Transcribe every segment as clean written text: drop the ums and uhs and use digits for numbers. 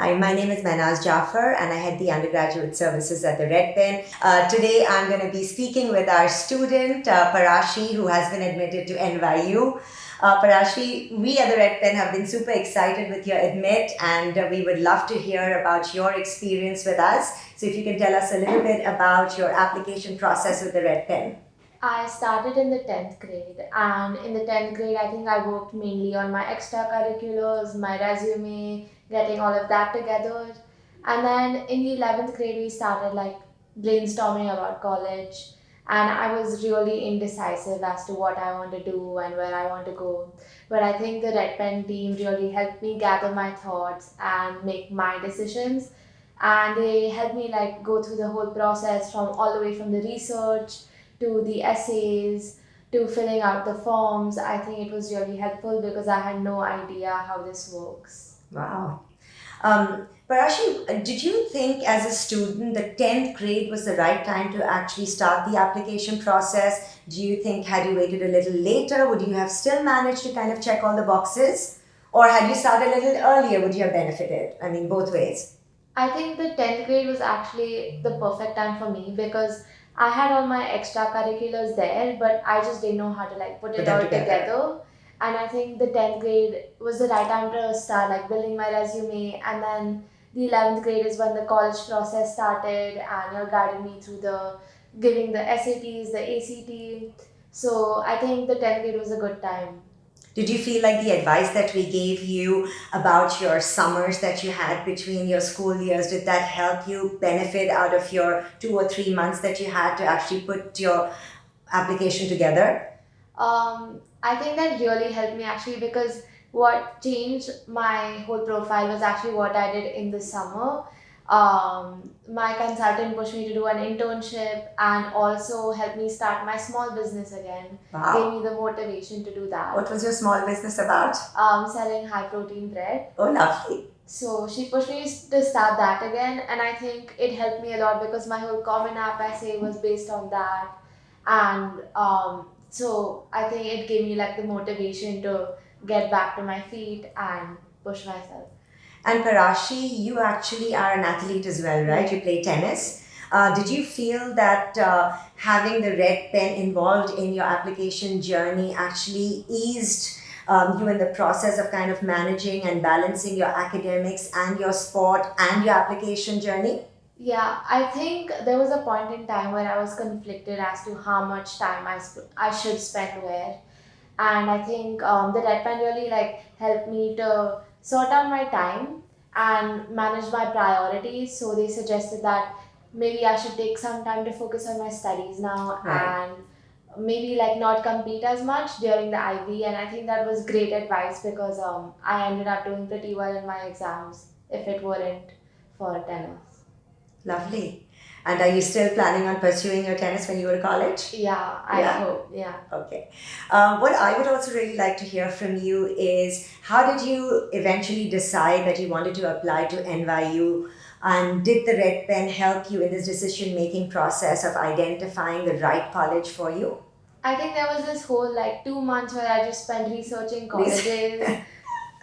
Hi, my name is Mehnaz Jaffer and I head the undergraduate services at the Red Pen. Today I'm going to be speaking with our student, Parashie, who has been admitted to NYU. Parashie, we at the Red Pen have been super excited with your admit and we would love to hear about your experience with us. So if you can tell us a little bit about your application process with the Red Pen. I started in the 10th grade, and in the 10th grade, I think I worked mainly on my extracurriculars, my resume, getting all of that together. And then in the 11th grade, we started brainstorming about college, and I was really indecisive as to what I want to do and where I want to go. But I think the Red Pen team really helped me gather my thoughts and make my decisions. And they helped me go through the whole process from all the way from the research to the essays, to filling out the forms. I think it was really helpful because I had no idea how this works. Wow. Parashie, did you think as a student the 10th grade was the right time to actually start the application process? Do you think had you waited a little later, would you have still managed to kind of check all the boxes? Or had you started a little earlier, would you have benefited? I mean, both ways. I think the 10th grade was actually the perfect time for me because I had all my extracurriculars there, but I just didn't know how to put it all together. And I think the 10th grade was the right time to start building my resume. And then the 11th grade is when the college process started, and you're guiding me through the giving the SATs, the ACT. So I think the 10th grade was a good time. Did you feel like the advice that we gave you about your summers that you had between your school years, did that help you benefit out of your 2 or 3 months that you had to actually put your application together? I think that really helped me actually because what changed my whole profile was actually what I did in the summer. My consultant pushed me to do an internship and also helped me start my small business again. Wow. Gave me the motivation to do that. What was your small business about? Selling high protein bread. Oh, lovely. So she pushed me to start that again, and I think it helped me a lot because my whole Common App essay was based on that. And so I think it gave me the motivation to get back to my feet and push myself. And Parashie, you actually are an athlete as well, right? You play tennis. Did you feel that having the Red Pen involved in your application journey actually eased you in the process of kind of managing and balancing your academics and your sport and your application journey? Yeah, I think there was a point in time where I was conflicted as to how much time I should spend where. And I think the Red Pen really helped me to sort out my time and manage my priorities. So they suggested that maybe I should take some time to focus on my studies now. Right. And maybe not compete as much during the IB. And I think that was great advice because I ended up doing pretty well in my exams if it weren't for tennis. Lovely. And are you still planning on pursuing your tennis when you go to college? Yeah, I hope. Yeah. Okay. What I would also really like to hear from you is how did you eventually decide that you wanted to apply to NYU? And did the Red Pen help you in this decision-making process of identifying the right college for you? I think there was this whole 2 months where I just spent researching colleges.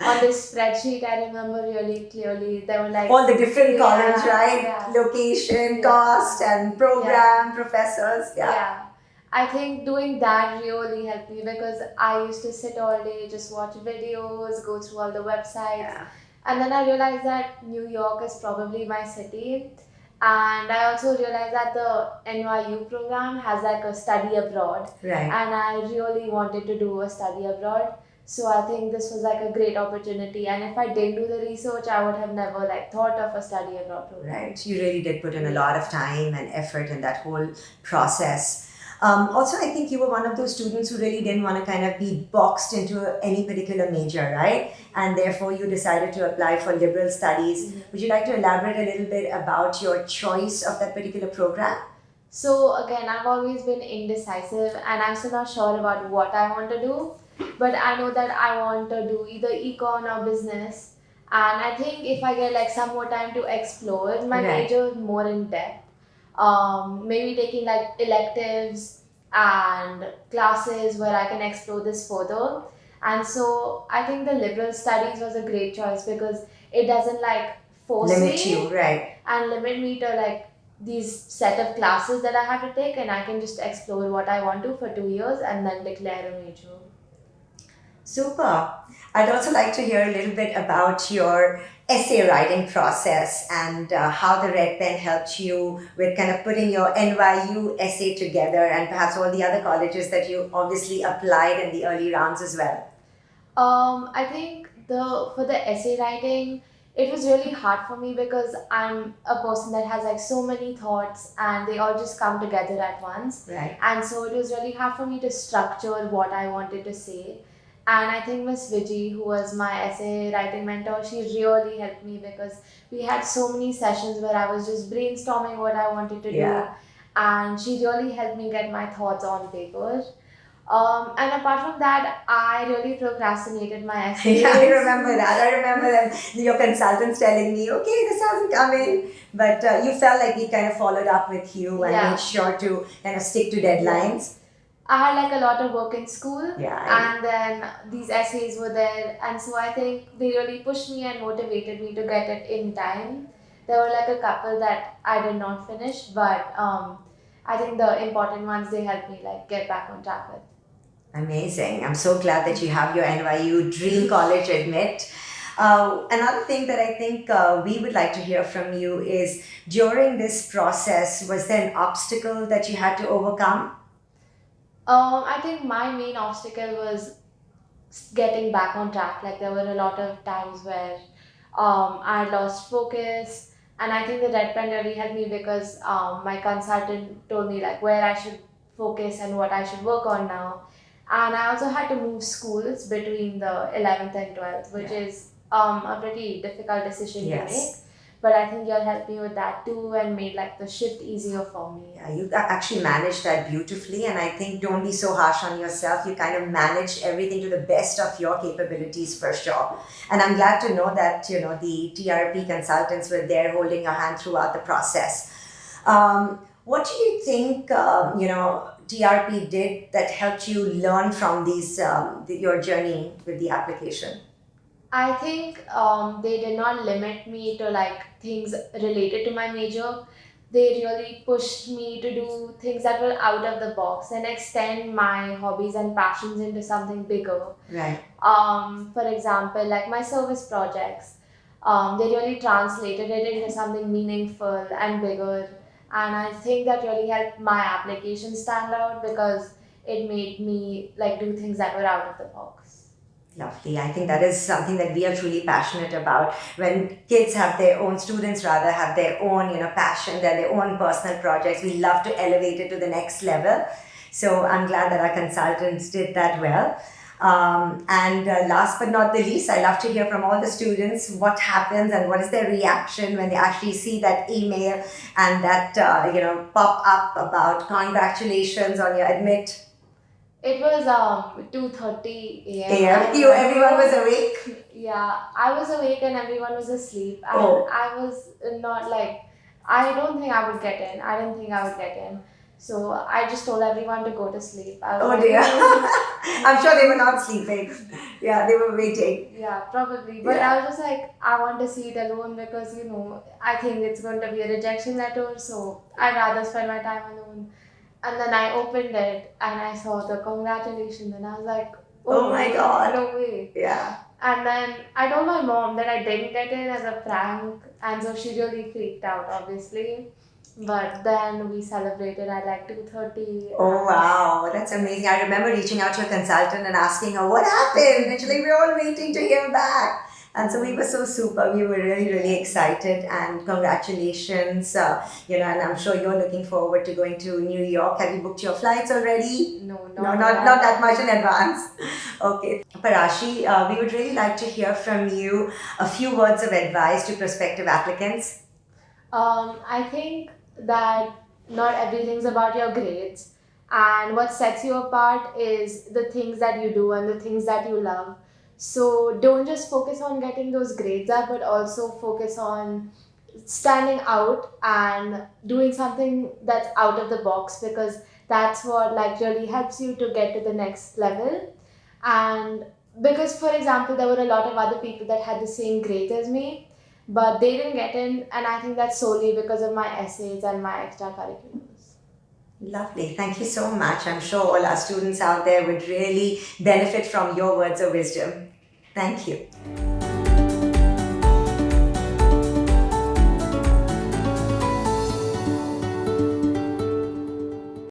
On this spreadsheet, I remember really clearly. There were all the different college, right? Yeah. Location, cost, and program, professors. Yeah. I think doing that really helped me because I used to sit all day, just watch videos, go through all the websites. Yeah. And then I realized that New York is probably my city. And I also realized that the NYU program has a study abroad. Right. And I really wanted to do a study abroad. So I think this was a great opportunity, and if I didn't do the research, I would have never thought of a study abroad program. Right, you really did put in a lot of time and effort in that whole process. Also, I think you were one of those students who really didn't want to kind of be boxed into any particular major, right? And therefore, you decided to apply for liberal studies. Mm-hmm. Would you like to elaborate a little bit about your choice of that particular program? So again, I've always been indecisive, and I'm still not sure about what I want to do. But I know that I want to do either econ or business, and I think if I get some more time to explore my major more in depth, maybe taking electives and classes where I can explore this further. And so I think the liberal studies was a great choice because it doesn't force Limit me you, right? and limit me to like these set of classes that I have to take, and I can just explore what I want to for 2 years and then declare a major. Super. I'd also like to hear a little bit about your essay writing process and how the Red Pen helped you with kind of putting your NYU essay together and perhaps all the other colleges that you obviously applied in the early rounds as well. I think the for the essay writing, it was really hard for me because I'm a person that has like so many thoughts and they all just come together at once. Right. And so it was really hard for me to structure what I wanted to say. And I think Miss Viji, who was my essay writing mentor, she really helped me because we had so many sessions where I was just brainstorming what I wanted to do. Yeah. And she really helped me get my thoughts on paper. And apart from that, I really procrastinated my essays. Yeah, I remember that. I remember them, your consultants telling me, okay, this hasn't come in. But you felt like we kind of followed up with you and Yeah. made sure to kind of stick to deadlines. I had like a lot of work in school, Yeah. and then these essays were there, and so I think they really pushed me and motivated me to get it in time. There were like a couple that I did not finish, but I think the important ones they helped me like get back on track with. Amazing. I'm so glad that you have your NYU Dream College admit. Another thing that I think we would like to hear from you is during this process, was there an obstacle that you had to overcome? I think my main obstacle was getting back on track. Like there were a lot of times where I lost focus, and I think the red pen really helped me because my consultant told me like where I should focus and what I should work on now. And I also had to move schools between the 11th and 12th, which Yeah. is a pretty difficult decision to make. Yes. But I think you'll help me with that too and made like the shift easier for me. Yeah, you actually managed that beautifully, and I think don't be so harsh on yourself. You kind of managed everything to the best of your capabilities for sure. And I'm glad to know that the TRP consultants were there holding your hand throughout the process. What do you think TRP did that helped you learn from these your journey with the application? I think they did not limit me to like things related to my major. They really pushed me to do things that were out of the box and extend my hobbies and passions into something bigger. Right. For example, like my service projects, they really translated it into something meaningful and bigger. And I think that really helped my application stand out because it made me like do things that were out of the box. Lovely. I think that is something that we are truly passionate about. When kids have their own, students rather have their own, passion, their own personal projects, we love to elevate it to the next level. So I'm glad that our consultants did that well. And last but not the least, I love to hear from all the students what happens and what is their reaction when they actually see that email and that pop up about congratulations on your admit. It was 2:30 a.m. Everyone was awake. Yeah, I was awake and everyone was asleep, and Oh. I was not like I don't think I would get in. I didn't think I would get in, so I just told everyone to go to sleep. I was Oh like, dear. I'm sure they were not sleeping. Yeah, they were waiting. Yeah, probably. But Yeah. I was just like, I want to see it alone because I think it's going to be a rejection letter, so I'd rather spend my time alone. And then I opened it and I saw the congratulations and I was like, Oh my God. no way. Yeah. And then I told my mom that I didn't get in as a prank, and so she really freaked out, obviously. But then we celebrated at like 2:30. Oh wow, that's amazing. I remember reaching out to a consultant and asking her what happened. And she's like, we're all waiting to hear back. And so we were so super. We were really, really excited, and congratulations. And I'm sure you're looking forward to going to New York. Have you booked your flights already? No, Not that much in advance. Okay. Parashie, we would really like to hear from you a few words of advice to prospective applicants. I think that not everything's about your grades, and what sets you apart is the things that you do and the things that you love. So don't just focus on getting those grades up, but also focus on standing out and doing something that's out of the box, because that's what like really helps you to get to the next level. And because for example there were a lot of other people that had the same grades as me, but they didn't get in, and I think that's solely because of my essays and my extracurriculars. Lovely. Thank you so much. I'm sure all our students out there would really benefit from your words of wisdom. Thank you.